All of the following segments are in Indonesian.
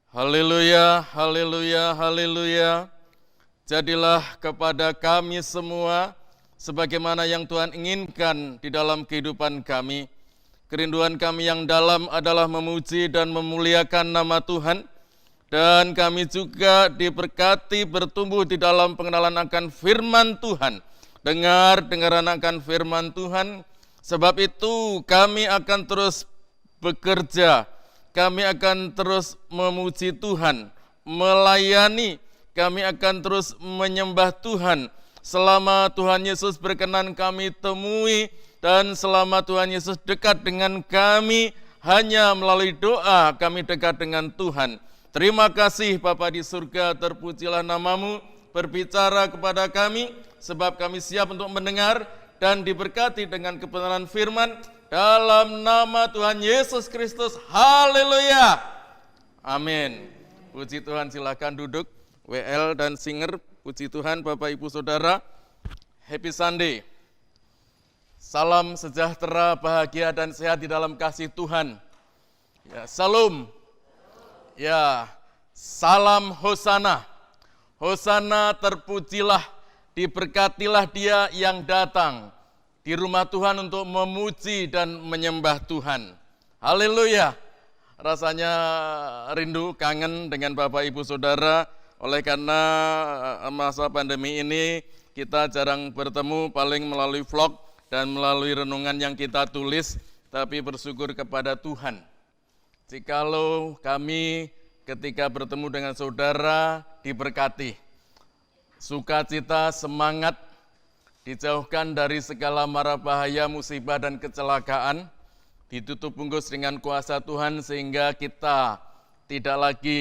Haleluya, haleluya, haleluya. Jadilah kepada kami semua sebagaimana yang Tuhan inginkan di dalam kehidupan kami. Kerinduan kami yang dalam adalah memuji dan memuliakan nama Tuhan. Dan kami juga diberkati bertumbuh di dalam pengenalan akan firman Tuhan. Dengaran akan firman Tuhan. Sebab itu kami akan terus bekerja. Kami akan terus memuji Tuhan, melayani, kami akan terus menyembah Tuhan. Selama Tuhan Yesus berkenan kami temui dan selama Tuhan Yesus dekat dengan kami, hanya melalui doa kami dekat dengan Tuhan. Terima kasih Bapa di surga, terpujilah namamu, berbicara kepada kami, sebab kami siap untuk mendengar dan diberkati dengan kebenaran firman. Dalam nama Tuhan Yesus Kristus, haleluya, amin. Puji Tuhan, silakan duduk. WL dan Singer, puji Tuhan Bapak Ibu Saudara, Happy Sunday. Salam sejahtera, bahagia dan sehat di dalam kasih Tuhan. Ya, salam. Ya, salam Hosana. Hosana terpujilah, diberkatilah dia yang datang di rumah Tuhan untuk memuji dan menyembah Tuhan. Haleluya. Rasanya rindu, kangen dengan Bapak Ibu Saudara. Oleh karena masa pandemi ini kita jarang bertemu, paling melalui vlog dan melalui renungan yang kita tulis. Tapi bersyukur kepada Tuhan, jikalau kami ketika bertemu dengan saudara diberkati. Sukacita, semangat, dijauhkan dari segala mara bahaya, musibah dan kecelakaan, ditutup bungkus dengan kuasa Tuhan sehingga kita tidak lagi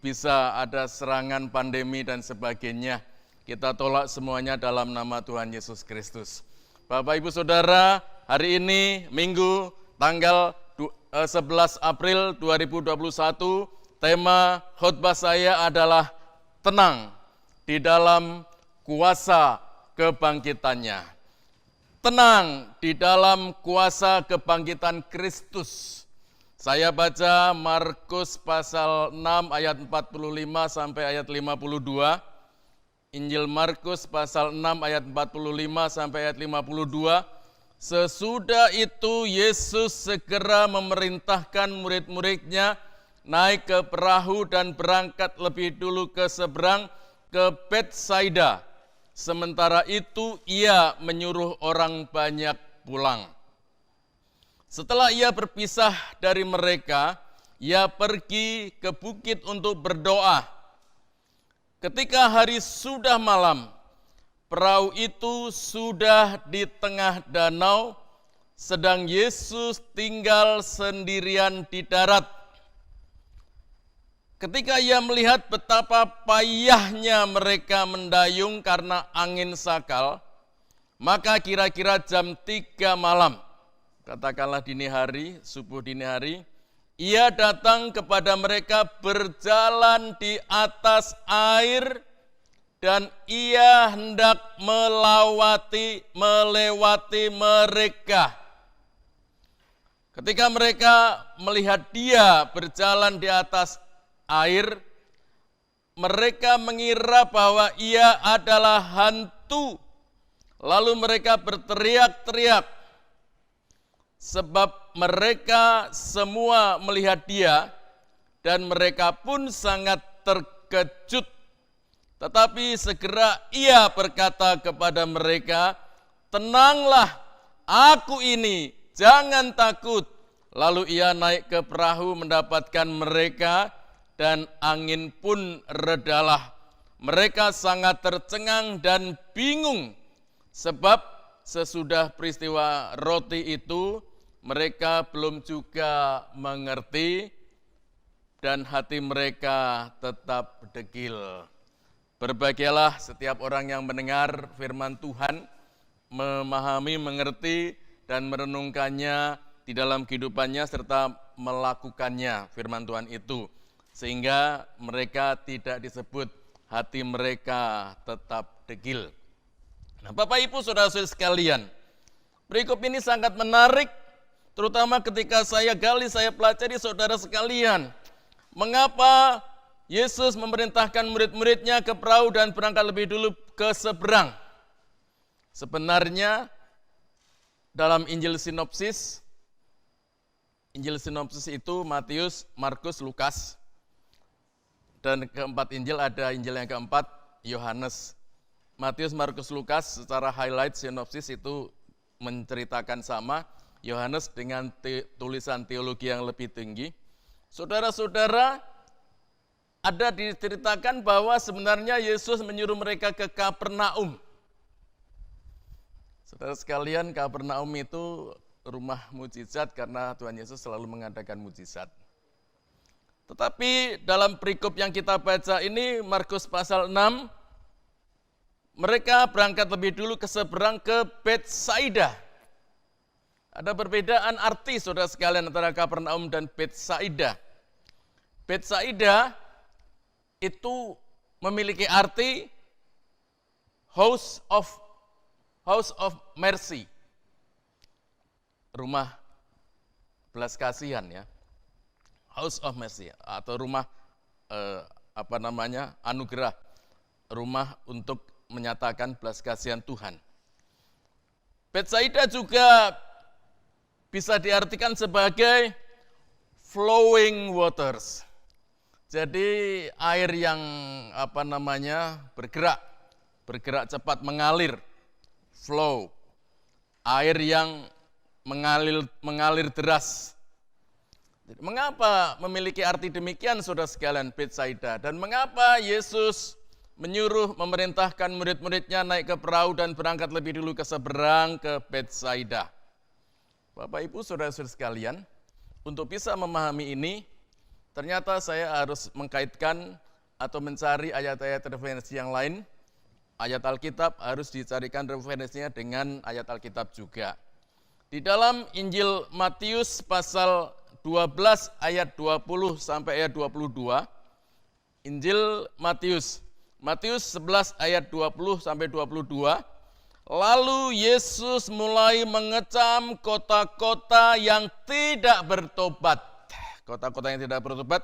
bisa ada serangan pandemi dan sebagainya. Kita tolak semuanya dalam nama Tuhan Yesus Kristus. Bapak Ibu Saudara, hari ini Minggu tanggal 11 April 2021, tema khotbah saya adalah tenang di dalam kuasa kebangkitannya. Tenang di dalam kuasa kebangkitan Kristus. Saya baca Markus pasal 6 ayat 45 sampai ayat 52. Injil Markus pasal 6 ayat 45 sampai ayat 52. Sesudah itu Yesus segera memerintahkan murid-muridnya naik ke perahu dan berangkat lebih dulu ke seberang ke Betsaida. Sementara itu ia menyuruh orang banyak pulang. Setelah ia berpisah dari mereka, ia pergi ke bukit untuk berdoa. Ketika hari sudah malam, perahu itu sudah di tengah danau, sedang Yesus tinggal sendirian di darat. Ketika ia melihat betapa payahnya mereka mendayung karena angin sakal, maka kira-kira jam 3 malam, katakanlah dini hari, subuh dini hari, ia datang kepada mereka berjalan di atas air dan ia hendak melewati mereka. Ketika mereka melihat dia berjalan di atas air, mereka mengira bahwa ia adalah hantu. Lalu mereka berteriak-teriak, sebab mereka semua melihat dia dan mereka pun sangat terkejut. Tetapi segera ia berkata kepada mereka, "Tenanglah, aku ini, jangan takut." Lalu ia naik ke perahu mendapatkan mereka dan angin pun redalah. Mereka sangat tercengang dan bingung, sebab sesudah peristiwa roti itu mereka belum juga mengerti dan hati mereka tetap degil. Berbahagialah setiap orang yang mendengar firman Tuhan, memahami, mengerti dan merenungkannya di dalam kehidupannya serta melakukannya firman Tuhan itu. Sehingga mereka tidak disebut hati mereka tetap degil. Nah, Bapak Ibu Saudara-saudari sekalian, berikut ini sangat menarik, terutama ketika saya gali, saya pelajari saudara sekalian. Mengapa Yesus memerintahkan murid-muridnya ke perahu dan berangkat lebih dulu ke seberang? Sebenarnya dalam Injil sinopsis itu Matius, Markus, Lukas. Dan keempat Injil ada Injil yang keempat, Yohanes. Matius, Markus, Lukas secara highlight sinopsis itu menceritakan sama. Yohanes dengan tulisan teologi yang lebih tinggi. Saudara-saudara, ada diceritakan bahwa sebenarnya Yesus menyuruh mereka ke Kapernaum. Saudara sekalian, Kapernaum itu rumah mujizat karena Tuhan Yesus selalu mengadakan mujizat. Tetapi dalam perikop yang kita baca ini, Markus pasal 6, mereka berangkat lebih dulu ke seberang ke Betsaida. Ada perbedaan arti saudara sekalian antara Kapernaum dan Betsaida. Betsaida itu memiliki arti house of mercy. Rumah belas kasihan ya. House of mercy atau rumah anugerah. Rumah untuk menyatakan belas kasihan Tuhan. Betsaida juga bisa diartikan sebagai flowing waters. Jadi air yang bergerak cepat, mengalir, flow. Air yang mengalir deras. Jadi, mengapa memiliki arti demikian saudara sekalian Betsaida? Dan mengapa Yesus memerintahkan murid-muridnya naik ke perahu dan berangkat lebih dulu ke seberang ke Betsaida? Bapak Ibu saudara-saudara sekalian, untuk bisa memahami ini, ternyata saya harus mengkaitkan atau mencari ayat-ayat referensi yang lain. Ayat Alkitab harus dicarikan referensinya dengan ayat Alkitab juga. Di dalam Injil Matius pasal 12 ayat 20 sampai ayat 22, Injil Matius 11 ayat 20 sampai 22, lalu Yesus mulai mengecam kota-kota yang tidak bertobat. Kota-kota yang tidak bertobat,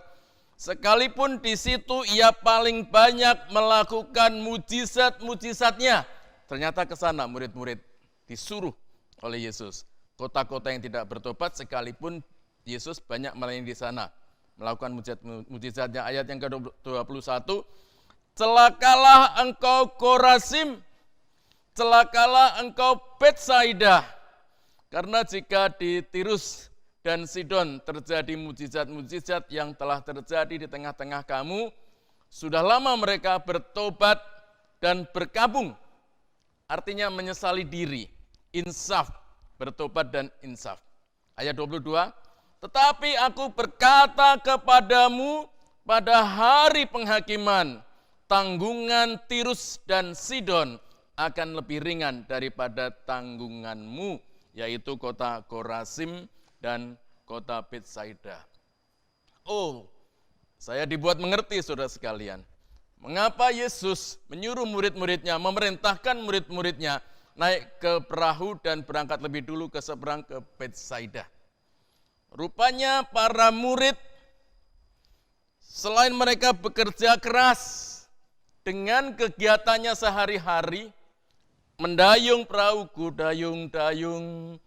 sekalipun di situ ia paling banyak melakukan mujizat-mujizatnya. Ternyata ke sana murid-murid disuruh oleh Yesus. Kota-kota yang tidak bertobat sekalipun Yesus banyak melayani di sana, melakukan mujizat-mujizatnya. Ayat yang ke-21, celakalah engkau Korazim, celakalah engkau Betsaida, karena jika di Tirus dan Sidon terjadi mujizat-mujizat yang telah terjadi di tengah-tengah kamu, sudah lama mereka bertobat dan berkabung. Artinya menyesali diri, insaf, bertobat dan insaf. Ayat 22, tetapi aku berkata kepadamu pada hari penghakiman, tanggungan Tirus dan Sidon akan lebih ringan daripada tanggunganmu, yaitu kota Korazim dan kota Betsaida. Oh, saya dibuat mengerti saudara sekalian. Mengapa Yesus menyuruh murid-muridnya, memerintahkan murid-muridnya naik ke perahu dan berangkat lebih dulu ke seberang ke Betsaida. Rupanya para murid selain mereka bekerja keras dengan kegiatannya sehari-hari, mendayung perahuku, dayung-dayung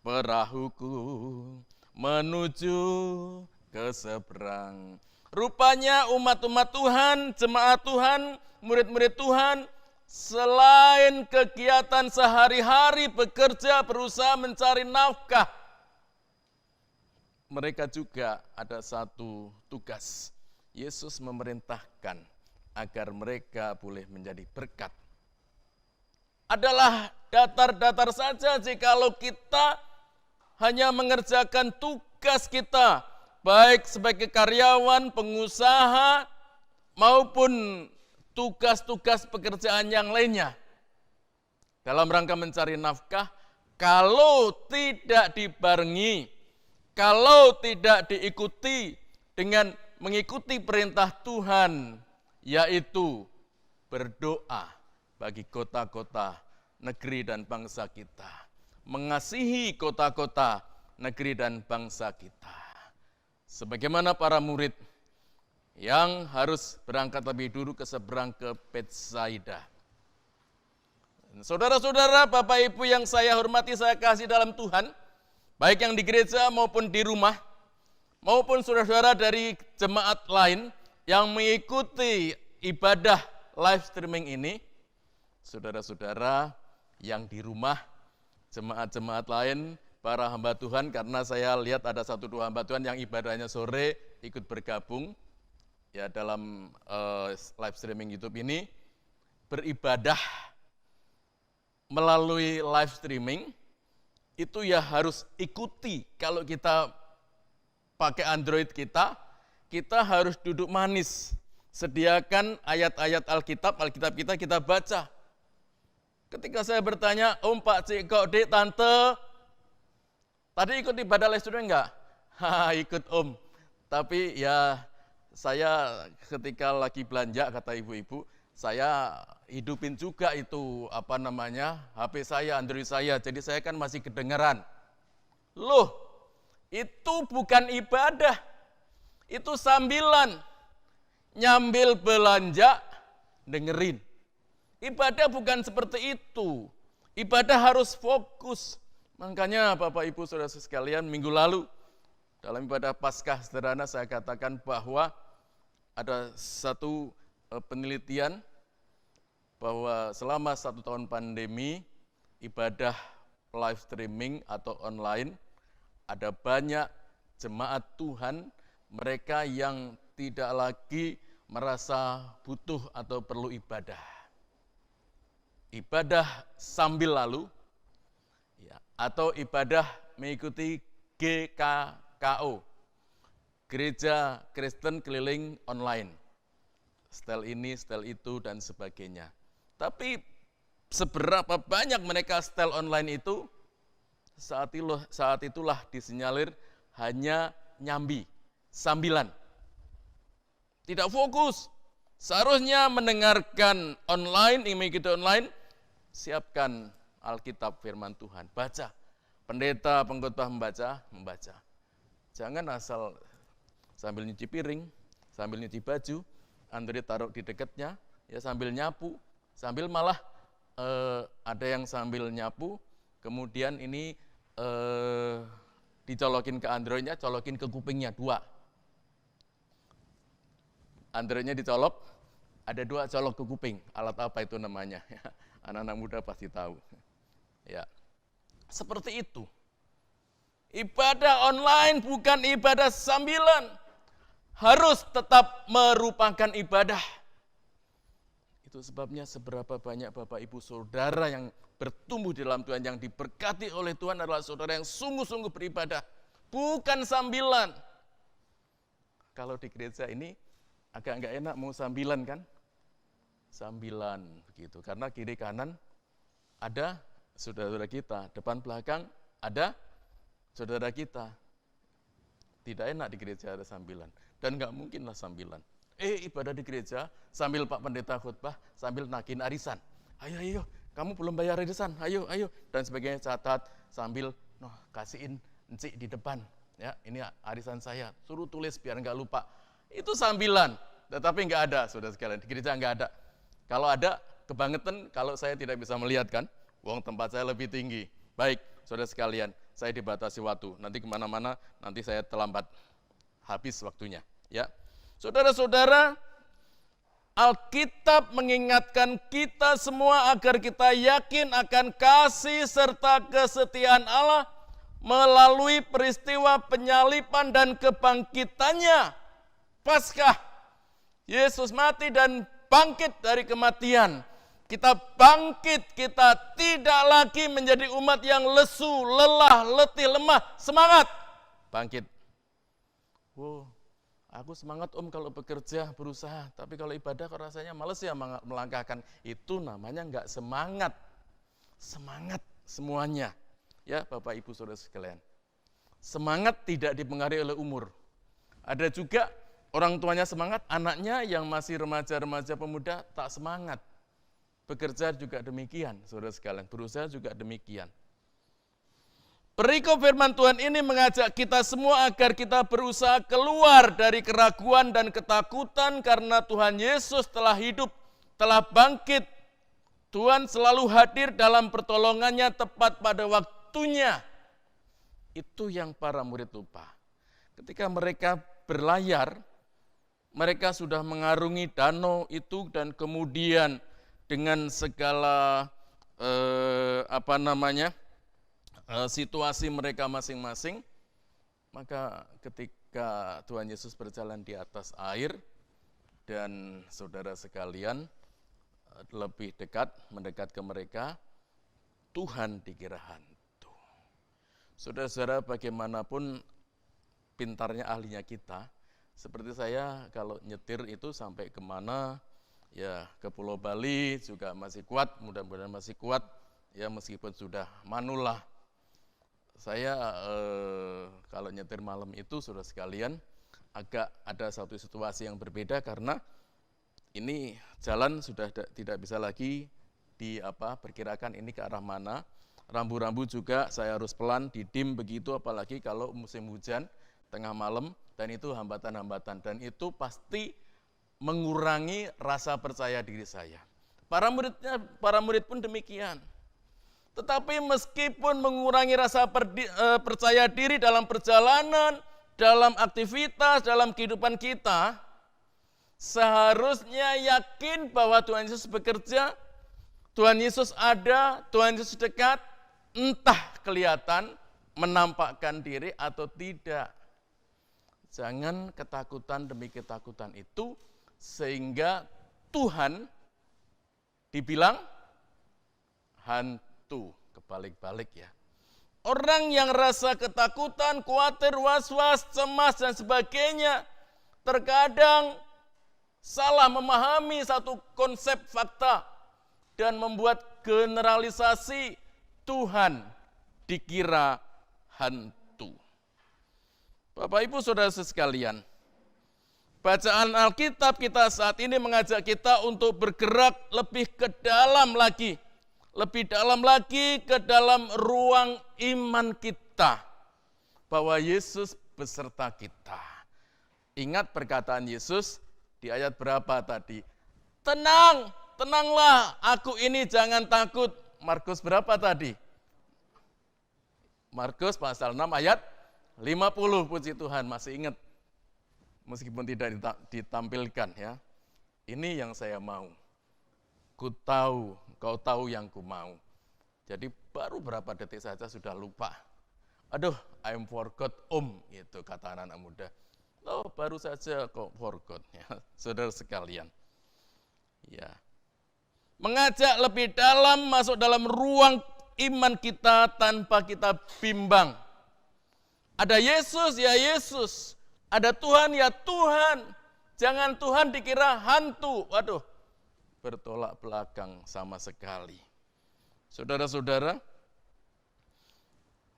perahuku menuju ke seberang. Rupanya umat-umat Tuhan, jemaat Tuhan, murid-murid Tuhan, selain kegiatan sehari-hari bekerja, berusaha mencari nafkah, mereka juga ada satu tugas. Yesus memerintahkan agar mereka boleh menjadi berkat. Adalah datar-datar saja jikalau kita hanya mengerjakan tugas kita, baik sebagai karyawan, pengusaha, maupun tugas-tugas pekerjaan yang lainnya. Dalam rangka mencari nafkah, kalau tidak dibarengi, kalau tidak diikuti dengan mengikuti perintah Tuhan, yaitu berdoa bagi kota-kota, negeri dan bangsa kita. Mengasihi kota-kota, negeri dan bangsa kita. Sebagaimana para murid, yang harus berangkat lebih dulu ke seberang ke Betsaida. Saudara-saudara, Bapak Ibu yang saya hormati, saya kasih dalam Tuhan, baik yang di gereja maupun di rumah, maupun saudara-saudara dari jemaat lain yang mengikuti ibadah live streaming ini, saudara-saudara yang di rumah, jemaat-jemaat lain, para hamba Tuhan, karena saya lihat ada 1-2 hamba Tuhan yang ibadahnya sore ikut bergabung ya dalam live streaming YouTube ini, beribadah melalui live streaming, itu ya harus ikuti. Kalau kita pakai Android kita harus duduk manis. Sediakan ayat-ayat Alkitab kita baca. Ketika saya bertanya, Om, Pak, Cik, Kok, Dek, Tante, tadi ikut ibadah live streaming enggak? Ikut Om. Tapi ya saya ketika lagi belanja, kata ibu-ibu, saya hidupin juga itu HP saya, Android saya, jadi saya kan masih kedengeran. Loh, itu bukan ibadah, itu sambilan, nyambil belanja, dengerin. Ibadah bukan seperti itu, ibadah harus fokus. Makanya Bapak Ibu Saudara sekalian, minggu lalu dalam ibadah Paskah sederhana saya katakan bahwa ada satu penelitian bahwa selama 1 tahun pandemi, ibadah live streaming atau online, ada banyak jemaat Tuhan, mereka yang tidak lagi merasa butuh atau perlu ibadah. Ibadah sambil lalu, ya, atau ibadah mengikuti GKKO, Gereja Kristen Keliling Online. Style ini, style itu, dan sebagainya. Tapi seberapa banyak mereka style online itu, saat itulah disinyalir hanya nyambi, sambilan. Tidak fokus. Seharusnya mendengarkan online, mengikuti online, siapkan Alkitab firman Tuhan, baca. Pendeta, pengkhotbah membaca. Jangan asal sambil nyuci piring, sambil nyuci baju, Android taruh di dekatnya, ya sambil nyapu, sambil malah ada yang sambil nyapu, kemudian ini dicolokin ke Androidnya, colokin ke kupingnya 2. Androidnya dicolok, ada 2 colok ke kuping. Alat apa itu namanya? Anak-anak muda pasti tahu. Ya, seperti itu. Ibadah online bukan ibadah sambilan, harus tetap merupakan ibadah. Itu sebabnya seberapa banyak Bapak Ibu Saudara yang bertumbuh di dalam Tuhan, yang diberkati oleh Tuhan adalah saudara yang sungguh-sungguh beribadah, bukan sambilan. Kalau di gereja ini agak enggak enak mau sambilan kan? Sambilan begitu, karena kiri kanan ada saudara-saudara kita, depan belakang ada saudara kita. Tidak enak di gereja ada sambilan, dan enggak mungkinlah sambilan. Ibadah di gereja sambil Pak Pendeta khotbah, sambil nakin arisan. Ayo, kamu belum bayar arisan, ayo, dan sebagainya, catat sambil kasihin encik di depan. Ya, ini arisan saya, suruh tulis biar enggak lupa. Itu sambilan, tetapi enggak ada, saudara sekalian, di gereja enggak ada. Kalau ada, kebangetan kalau saya tidak bisa melihat kan, wong tempat saya lebih tinggi. Baik, saudara sekalian, saya dibatasi waktu, nanti kemana-mana, nanti saya terlambat, habis waktunya. Ya, saudara-saudara, Alkitab mengingatkan kita semua agar kita yakin akan kasih serta kesetiaan Allah melalui peristiwa penyaliban dan kebangkitannya. Paskah, Yesus mati dan bangkit dari kematian. Kita bangkit, kita tidak lagi menjadi umat yang lesu, lelah, letih, lemah, semangat. Bangkit. Wow, aku semangat Om kalau bekerja, berusaha, tapi kalau ibadah kok rasanya males ya melangkahkan. Itu namanya enggak semangat. Semangat semuanya. Ya Bapak Ibu Saudara sekalian. Semangat tidak dipengaruhi oleh umur. Ada juga orang tuanya semangat, anaknya yang masih remaja-remaja pemuda tak semangat. Bekerja juga demikian, saudara sekalian, berusaha juga demikian. Perikop firman Tuhan ini mengajak kita semua agar kita berusaha keluar dari keraguan dan ketakutan karena Tuhan Yesus telah hidup, telah bangkit. Tuhan selalu hadir dalam pertolongannya tepat pada waktunya. Itu yang para murid lupa. Ketika mereka berlayar, mereka sudah mengarungi danau itu dan kemudian dengan segala situasi mereka masing-masing, maka ketika Tuhan Yesus berjalan di atas air dan saudara sekalian lebih dekat, mendekat ke mereka, Tuhan dikira hantu. Saudara-saudara, bagaimanapun pintarnya ahlinya kita, seperti saya kalau nyetir itu sampai kemana, ya ke Pulau Bali juga masih kuat, mudah-mudahan masih kuat, ya meskipun sudah manulah. Saya kalau nyetir malam itu, saudara sekalian, agak ada satu situasi yang berbeda karena ini jalan sudah tidak bisa lagi perkirakan ini ke arah mana. Rambu-rambu juga saya harus pelan, didim begitu, apalagi kalau musim hujan, tengah malam, dan itu hambatan-hambatan. Dan itu pasti mengurangi rasa percaya diri saya. Para murid pun demikian. Tetapi meskipun mengurangi rasa percaya diri dalam perjalanan, dalam aktivitas, dalam kehidupan kita, seharusnya yakin bahwa Tuhan Yesus bekerja, Tuhan Yesus ada, Tuhan Yesus dekat, entah kelihatan, menampakkan diri atau tidak. Jangan ketakutan demi ketakutan itu, sehingga Tuhan dibilang hantu, kebalik-balik ya. Orang yang rasa ketakutan, khawatir, was-was, cemas, dan sebagainya, terkadang salah memahami satu konsep fakta dan membuat generalisasi Tuhan dikira hantu. Bapak Ibu Saudara sekalian, bacaan Alkitab kita saat ini mengajak kita untuk bergerak lebih dalam lagi ke dalam ruang iman kita, bahwa Yesus beserta kita. Ingat perkataan Yesus di ayat berapa tadi? Tenanglah, aku ini jangan takut. Markus berapa tadi? Markus pasal 6 ayat 50, puji Tuhan, masih ingat. Meskipun tidak ditampilkan ya. Ini yang saya mau. Ku tahu, kau tahu yang ku mau. Jadi baru berapa detik saja sudah lupa. Aduh, I'm forgot gitu kata anak muda. Oh, baru saja kok forgot ya, saudara sekalian. Ya. Mengajak lebih dalam, masuk dalam ruang iman kita tanpa kita bimbang. Ada Yesus, ya Yesus. Ada Tuhan, ya Tuhan. Jangan Tuhan dikira hantu. Waduh, bertolak belakang sama sekali. Saudara-saudara,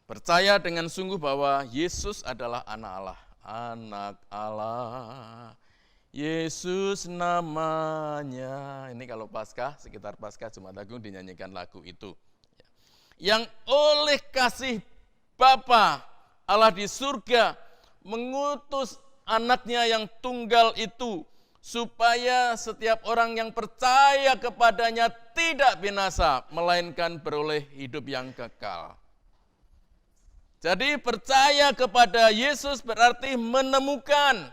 percaya dengan sungguh bahwa Yesus adalah anak Allah. Anak Allah, Yesus namanya. Ini kalau Paskah, sekitar Paskah Jumat Agung dinyanyikan lagu itu. Yang oleh kasih Bapa Allah di surga mengutus anaknya yang tunggal itu, supaya setiap orang yang percaya kepadanya tidak binasa, melainkan beroleh hidup yang kekal. Jadi percaya kepada Yesus berarti menemukan,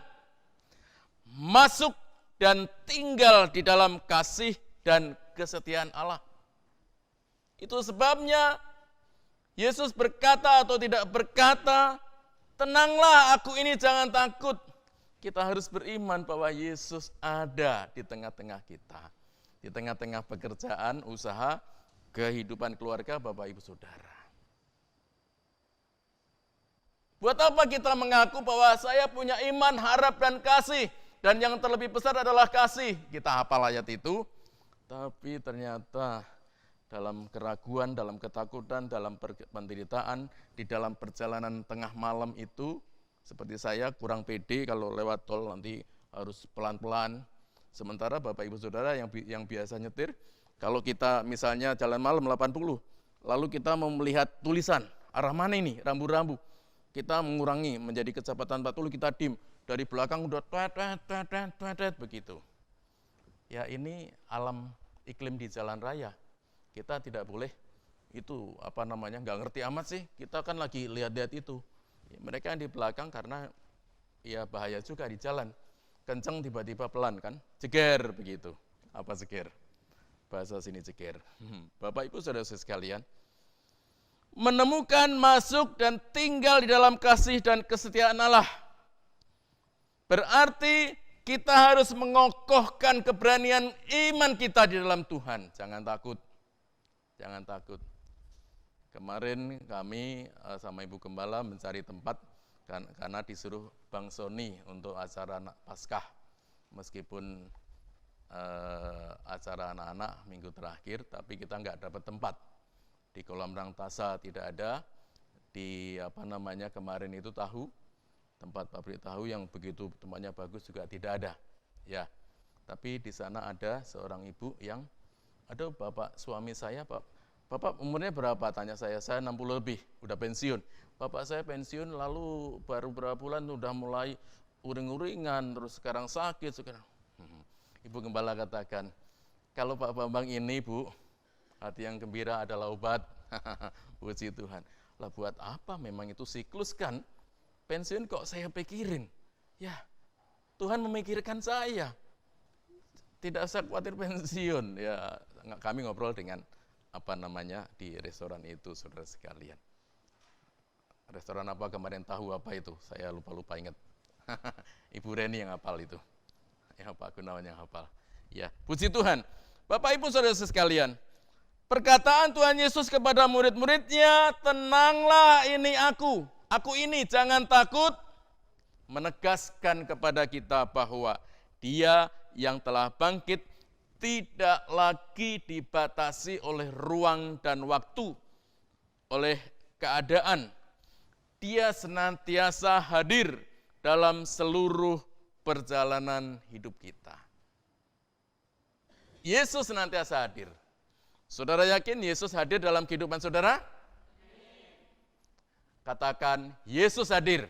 masuk dan tinggal di dalam kasih dan kesetiaan Allah. Itu sebabnya Yesus berkata atau tidak berkata, tenanglah, aku ini jangan takut. Kita harus beriman bahwa Yesus ada di tengah-tengah kita. Di tengah-tengah pekerjaan, usaha, kehidupan keluarga Bapak Ibu Saudara. Buat apa kita mengaku bahwa saya punya iman, harap, dan kasih, dan yang terlebih besar adalah kasih? Kita hafal ayat itu, tapi ternyata dalam keraguan, dalam ketakutan, dalam penderitaan, di dalam perjalanan tengah malam itu, seperti saya kurang pede kalau lewat tol nanti harus pelan-pelan. Sementara Bapak Ibu Saudara yang biasa nyetir, kalau kita misalnya jalan malam 80, lalu kita mau melihat tulisan, arah mana ini, rambu-rambu. Kita mengurangi menjadi kecepatan 40, kita dim. Dari belakang udah tuet, begitu. Ya ini alam iklim di jalan raya. Kita tidak boleh itu nggak ngerti amat sih. Kita kan lagi lihat-lihat itu. Ya, mereka yang di belakang karena ya bahaya juga di jalan. Kenceng tiba-tiba pelan kan, ceger begitu. Apa ceger? Bahasa sini ceger. Bapak Ibu Saudara sekalian, menemukan, masuk, dan tinggal di dalam kasih dan kesetiaan Allah. Berarti kita harus mengokohkan keberanian iman kita di dalam Tuhan. Jangan takut. Jangan takut. Kemarin kami sama Ibu Gembala mencari tempat karena disuruh Bang Sony untuk acara Paskah. Meskipun acara anak-anak minggu terakhir, tapi kita nggak dapat tempat. Di kolam Rangtasa tidak ada, di kemarin itu tempat pabrik tahu yang begitu tempatnya bagus juga tidak ada. Ya, tapi di sana ada seorang ibu yang, aduh bapak suami saya, bapak umurnya berapa? Tanya saya 60 lebih, udah pensiun. Bapak saya pensiun lalu baru berapa bulan udah mulai uring-uringan, terus sekarang sakit. Ibu Gembala katakan, kalau Pak Bambang ini Bu, hati yang gembira adalah obat. Puji Tuhan. Lah buat apa? Memang itu siklus kan. Pensiun kok saya pikirin. Ya, Tuhan memikirkan saya. Tidak usah khawatir pensiun. Ya, kami ngobrol dengan di restoran itu, saudara sekalian. Restoran apa kemarin, tahu apa itu? Saya lupa ingat. Ibu Reni yang hafal itu. Ya, Pak Gunawan yang hafal. Ya, puji Tuhan. Bapak Ibu Saudara sekalian, perkataan Tuhan Yesus kepada murid-muridnya, tenanglah ini aku ini, jangan takut, menegaskan kepada kita bahwa Dia yang telah bangkit tidak lagi dibatasi oleh ruang dan waktu, oleh keadaan. Dia senantiasa hadir dalam seluruh perjalanan hidup kita. Yesus senantiasa hadir. Saudara yakin Yesus hadir dalam kehidupan saudara? Katakan, Yesus hadir.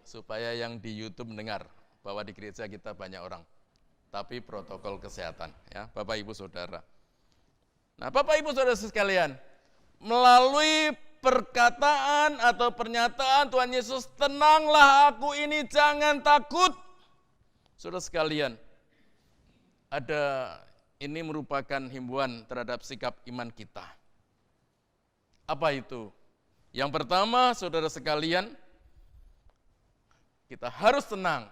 Supaya yang di YouTube mendengar bahwa di gereja kita banyak orang. Tapi protokol kesehatan, ya, Bapak Ibu Saudara. Nah, Bapak Ibu Saudara sekalian, melalui perkataan atau pernyataan Tuhan Yesus, tenanglah aku ini, jangan takut. Saudara sekalian, ini merupakan himbauan terhadap sikap iman kita. Apa itu? Yang pertama, saudara sekalian, kita harus tenang.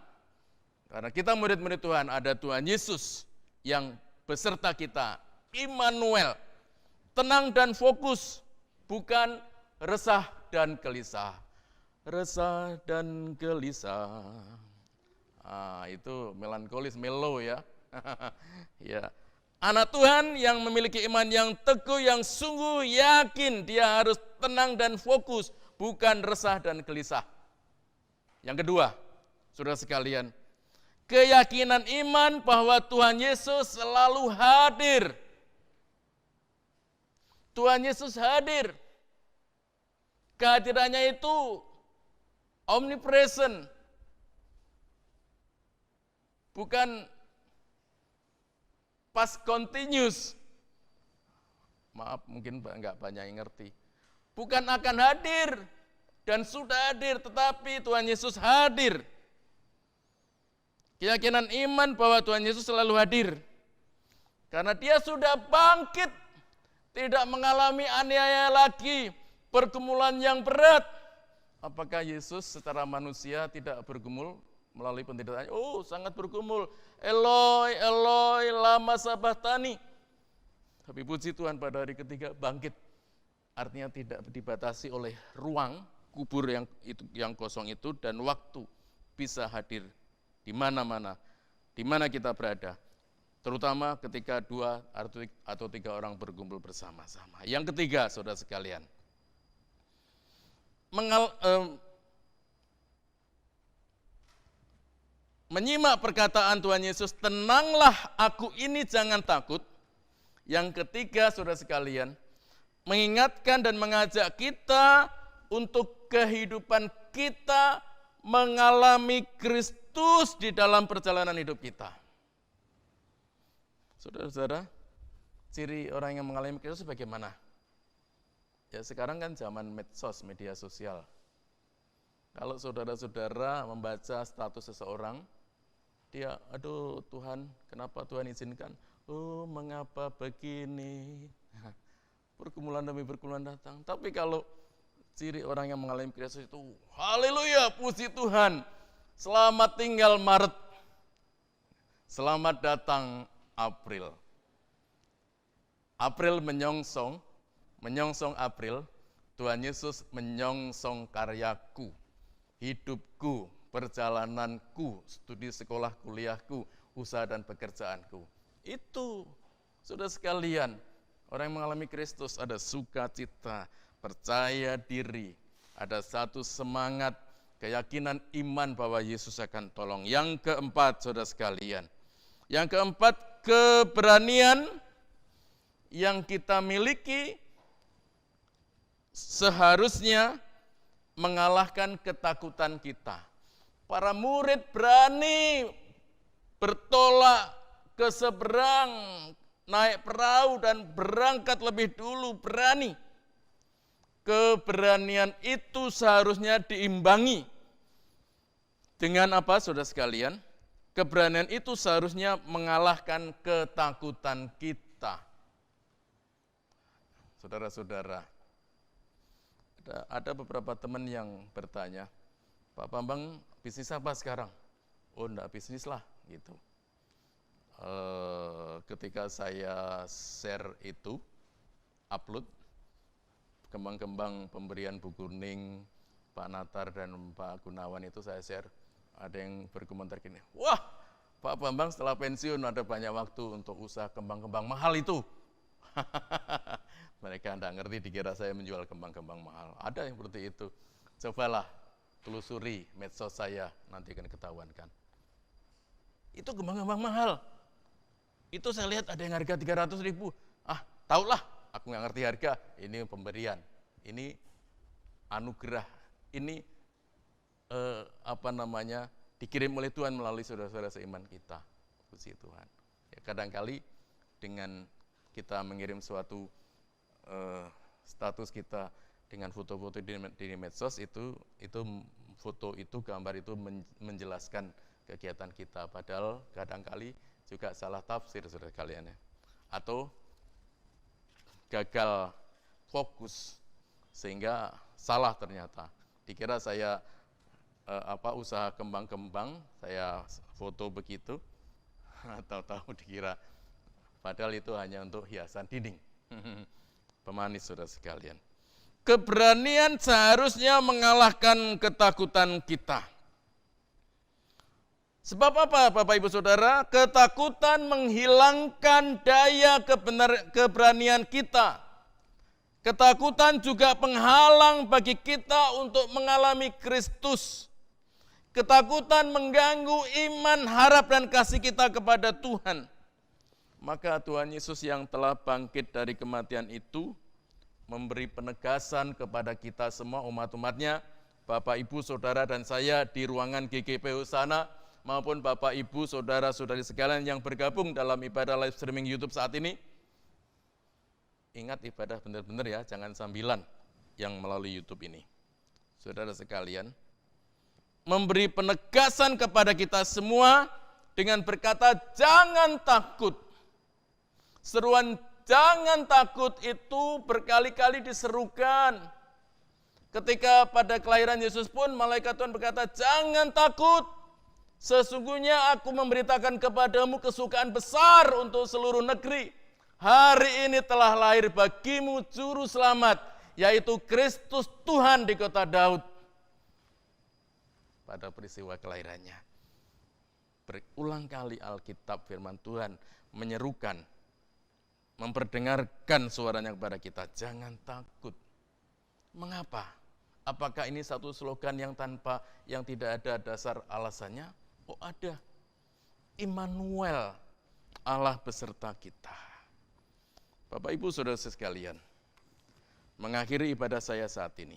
Karena kita murid-murid Tuhan, ada Tuhan Yesus yang beserta kita, Immanuel. Tenang dan fokus, bukan resah dan gelisah. Resah dan gelisah. Itu melankolis, melo ya. Ya. Anak Tuhan yang memiliki iman yang teguh, yang sungguh yakin, dia harus tenang dan fokus, bukan resah dan gelisah. Yang kedua, saudara sekalian, keyakinan iman bahwa Tuhan Yesus selalu hadir. Tuhan Yesus hadir. Kehadirannya itu omnipresent. Bukan past continuous. Maaf, mungkin enggak banyak yang ngerti. Bukan akan hadir dan sudah hadir, tetapi Tuhan Yesus hadir. Keyakinan iman bahwa Tuhan Yesus selalu hadir. Karena dia sudah bangkit, tidak mengalami aniaya lagi, pergumulan yang berat. Apakah Yesus secara manusia tidak bergumul melalui penderitaan? Oh, sangat bergumul. Eloi, Eloi, lama sabachthani. Tapi puji Tuhan pada hari ketiga bangkit. Artinya tidak dibatasi oleh ruang kubur yang kosong itu dan waktu, bisa hadir di mana-mana, di mana kita berada. Terutama ketika 2 atau 3 orang berkumpul bersama-sama. Yang ketiga, saudara sekalian, menyimak perkataan Tuhan Yesus, tenanglah aku ini, jangan takut. Yang ketiga, saudara sekalian, mengingatkan dan mengajak kita untuk kehidupan kita mengalami Kristus di dalam perjalanan hidup kita. Saudara-saudara, ciri orang yang mengalami Kristus bagaimana? Ya sekarang kan zaman medsos, media sosial. Kalau saudara-saudara membaca status seseorang, dia, aduh Tuhan, kenapa Tuhan izinkan? Oh, mengapa begini? Pergumulan demi pergumulan datang. Tapi kalau ciri orang yang mengalami Kristus itu, haleluya, puji Tuhan, selamat tinggal Maret, selamat datang April. April menyongsong April, Tuhan Yesus menyongsong karyaku, hidupku, perjalananku, studi sekolah kuliahku, usaha dan pekerjaanku. Itu, saudara sekalian, orang yang mengalami Kristus ada sukacita, percaya diri, ada satu semangat, keyakinan iman bahwa Yesus akan tolong. Yang keempat, saudara sekalian, yang keempat, keberanian yang kita miliki seharusnya mengalahkan ketakutan kita. Para murid berani bertolak ke seberang, naik perahu dan berangkat lebih dulu, berani. Keberanian itu seharusnya diimbangi dengan apa, saudara sekalian? Keberanian itu seharusnya mengalahkan ketakutan kita. Saudara-saudara, ada beberapa teman yang bertanya, Pak Bambang bisnis apa sekarang? Oh enggak bisnis lah gitu. Ketika saya share itu, upload, kembang-kembang pemberian Bu Kuning, Pak Natar dan Pak Gunawan itu saya share, ada yang berkomentar gini, wah Pak Bambang setelah pensiun ada banyak waktu untuk usaha kembang-kembang mahal itu. Mereka tidak ngerti, dikira saya menjual kembang-kembang mahal. Ada yang seperti itu. Cobalah telusuri medsos saya, nanti akan ketahuan kan. Itu kembang-kembang mahal. Itu saya lihat ada yang harga 300.000. Ah, taulah, aku nggak ngerti harga. Ini pemberian, ini anugerah, ini dikirim oleh Tuhan melalui saudara-saudara seiman kita. Puji Tuhan. Ya, kadang-kali dengan kita mengirim suatu status kita dengan foto-foto di medsos itu foto itu, gambar itu menjelaskan kegiatan kita, padahal kadang-kali juga salah tafsir, saudara kalian ya, atau gagal fokus sehingga salah ternyata. Dikira saya usaha kembang-kembang, saya foto begitu, tahu-tahu dikira padahal itu hanya untuk hiasan dinding. Pemanis, saudara sekalian. Keberanian seharusnya mengalahkan ketakutan kita. Sebab apa, Bapak Ibu Saudara? Ketakutan menghilangkan daya keberanian kita. Ketakutan juga penghalang bagi kita untuk mengalami Kristus. Ketakutan mengganggu iman, harap dan kasih kita kepada Tuhan. Maka Tuhan Yesus yang telah bangkit dari kematian itu memberi penegasan kepada kita semua umat-umatnya, Bapak, Ibu, Saudara, dan saya di ruangan GGPU sana, maupun Bapak, Ibu, Saudara-saudari sekalian yang bergabung dalam ibadah live streaming YouTube saat ini. Ingat ibadah benar-benar ya, jangan sambilan yang melalui YouTube ini. Saudara sekalian, memberi penegasan kepada kita semua dengan berkata, jangan takut. Seruan jangan takut itu berkali-kali diserukan. Ketika pada kelahiran Yesus pun malaikat Tuhan berkata, jangan takut. Sesungguhnya aku memberitakan kepadamu kesukaan besar untuk seluruh negeri. Hari ini telah lahir bagimu juru selamat, yaitu Kristus Tuhan di kota Daud. Pada peristiwa kelahirannya. Berulang kali Alkitab firman Tuhan menyerukan, memperdengarkan suaranya kepada kita, jangan takut. Mengapa? Apakah ini satu slogan yang tidak ada dasar alasannya? Oh ada. Immanuel, Allah beserta kita. Bapak Ibu Saudara sekalian, mengakhiri ibadah saya saat ini.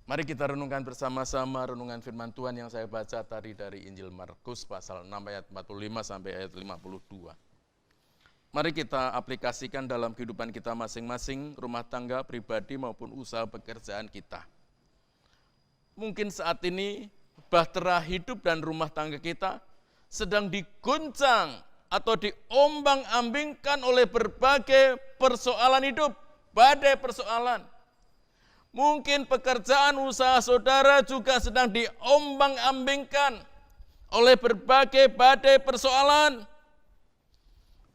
Mari kita renungkan bersama-sama renungan firman Tuhan yang saya baca tadi dari Injil Markus pasal 6 ayat 45 sampai ayat 52. Mari kita aplikasikan dalam kehidupan kita masing-masing, rumah tangga, pribadi maupun usaha pekerjaan kita. Mungkin saat ini bahtera hidup dan rumah tangga kita sedang diguncang atau diombang-ambingkan oleh berbagai persoalan hidup, badai persoalan. Mungkin pekerjaan usaha saudara juga sedang diombang-ambingkan oleh berbagai badai persoalan.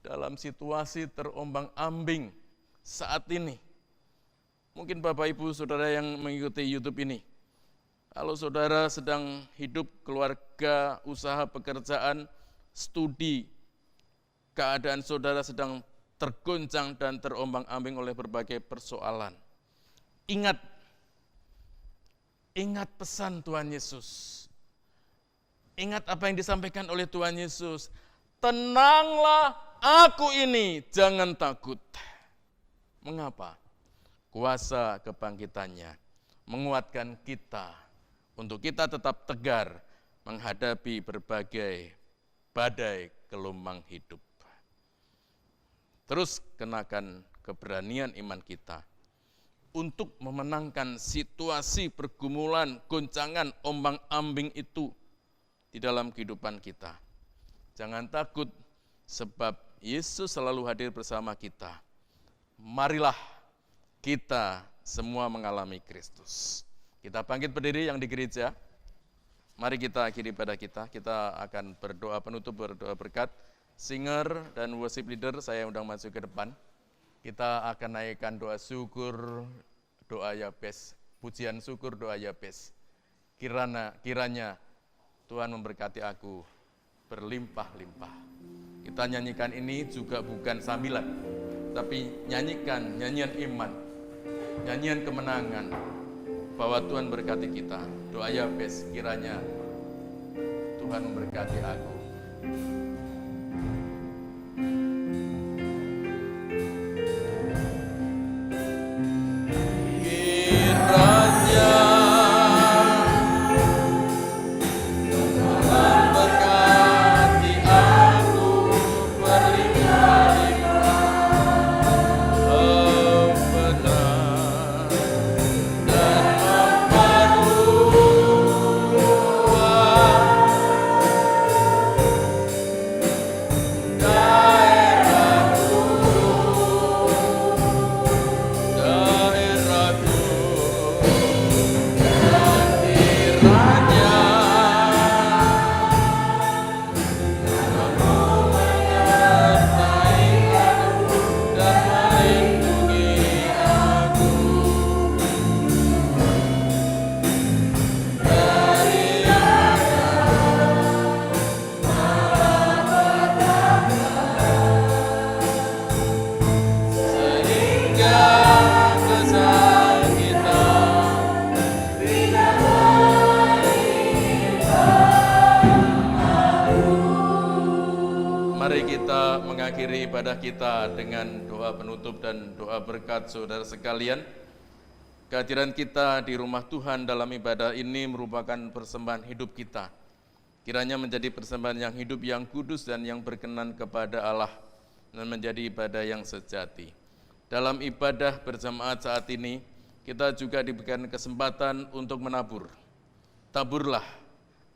Dalam situasi terombang-ambing saat ini, mungkin Bapak Ibu Saudara yang mengikuti YouTube ini, kalau saudara sedang hidup, keluarga, usaha, pekerjaan, studi, keadaan saudara sedang tergoncang dan terombang-ambing oleh berbagai persoalan. Ingat pesan Tuhan Yesus. Ingat apa yang disampaikan oleh Tuhan Yesus. Tenanglah aku ini, jangan takut. Mengapa? Kuasa kebangkitannya menguatkan kita untuk kita tetap tegar menghadapi berbagai badai gelombang hidup. Terus kenakan keberanian iman kita untuk memenangkan situasi pergumulan, goncangan, ombang-ambing itu di dalam kehidupan kita. Jangan takut, sebab Yesus selalu hadir bersama kita. Marilah kita semua mengalami Kristus. Kita bangkit berdiri yang di gereja. Mari kita akhiri ibadah kita. Kita akan berdoa penutup, berdoa berkat. Singer dan worship leader saya undang masuk ke depan. Kita akan naikkan doa syukur, doa Yabes, pujian syukur, doa Yabes. Kiranya Tuhan memberkati aku berlimpah-limpah. Kita nyanyikan ini juga bukan sambilan, tapi nyanyikan nyanyian iman, nyanyian kemenangan, bahwa Tuhan berkati kita. Doa Yabes, kiranya Tuhan memberkati aku. Mengakhiri ibadah kita dengan doa penutup dan doa berkat. Saudara sekalian, kehadiran kita di rumah Tuhan dalam ibadah ini merupakan persembahan hidup kita. Kiranya menjadi persembahan yang hidup, yang kudus dan yang berkenan kepada Allah, dan menjadi ibadah yang sejati. Dalam ibadah berjamaat saat ini, kita juga diberikan kesempatan untuk menabur. Taburlah,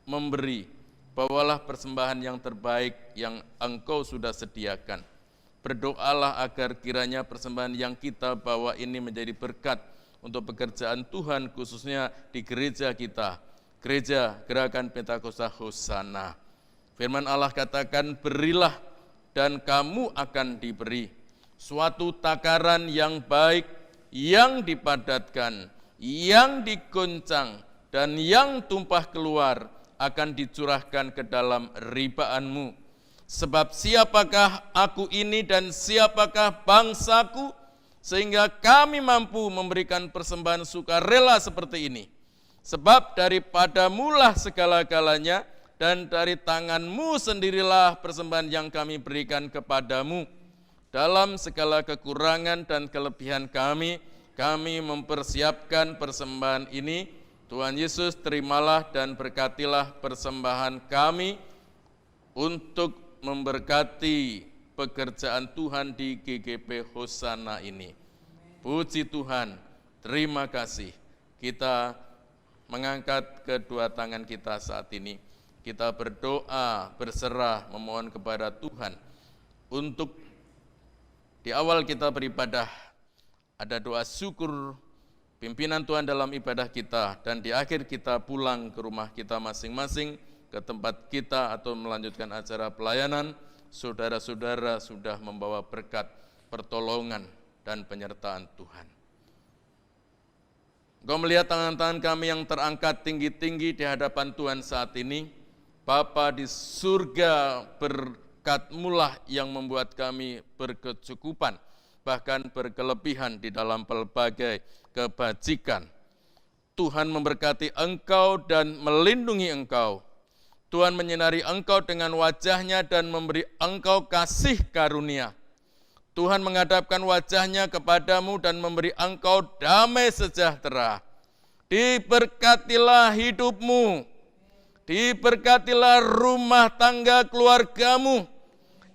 memberi, bawalah persembahan yang terbaik yang engkau sudah sediakan. Berdoalah agar kiranya persembahan yang kita bawa ini menjadi berkat untuk pekerjaan Tuhan, khususnya di gereja kita, Gereja Gerakan Pentakosta Hosana. Firman Allah katakan, berilah dan kamu akan diberi. Suatu takaran yang baik, yang dipadatkan, yang digoncang, dan yang tumpah keluar, akan dicurahkan ke dalam ribaanmu. Sebab siapakah aku ini dan siapakah bangsaku, sehingga kami mampu memberikan persembahan sukarela seperti ini. Sebab daripadamulah segala-galanya, dan dari tanganmu sendirilah persembahan yang kami berikan kepadamu. Dalam segala kekurangan dan kelebihan kami, kami mempersiapkan persembahan ini. Tuhan Yesus, terimalah dan berkatilah persembahan kami untuk memberkati pekerjaan Tuhan di GGP Hosana ini. Puji Tuhan, terima kasih. Kita mengangkat kedua tangan kita saat ini. Kita berdoa, berserah, memohon kepada Tuhan untuk di awal kita beribadah ada doa syukur pimpinan Tuhan dalam ibadah kita, dan di akhir kita pulang ke rumah kita masing-masing, ke tempat kita atau melanjutkan acara pelayanan, saudara-saudara sudah membawa berkat, pertolongan, dan penyertaan Tuhan. Engkau melihat tangan-tangan kami yang terangkat tinggi-tinggi di hadapan Tuhan saat ini. Bapa di surga, berkat-Mulah yang membuat kami berkecukupan, bahkan berkelebihan di dalam pelbagai kebajikan. Tuhan memberkati engkau dan melindungi engkau. Tuhan menyinari engkau dengan wajah-Nya dan memberi engkau kasih karunia. Tuhan menghadapkan wajah-Nya kepadamu dan memberi engkau damai sejahtera. Diberkatilah hidupmu, diberkatilah rumah tangga keluargamu,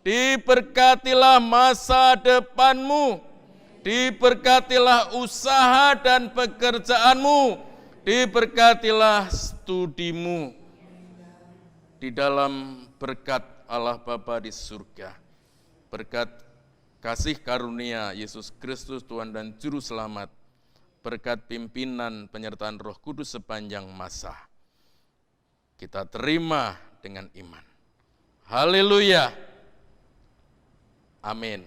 diberkatilah masa depanmu, diberkatilah usaha dan pekerjaanmu, diberkatilah studimu. Di dalam berkat Allah Bapa di surga, berkat kasih karunia Yesus Kristus Tuhan dan Juru Selamat, berkat pimpinan penyertaan Roh Kudus sepanjang masa, kita terima dengan iman. Haleluya. Amin.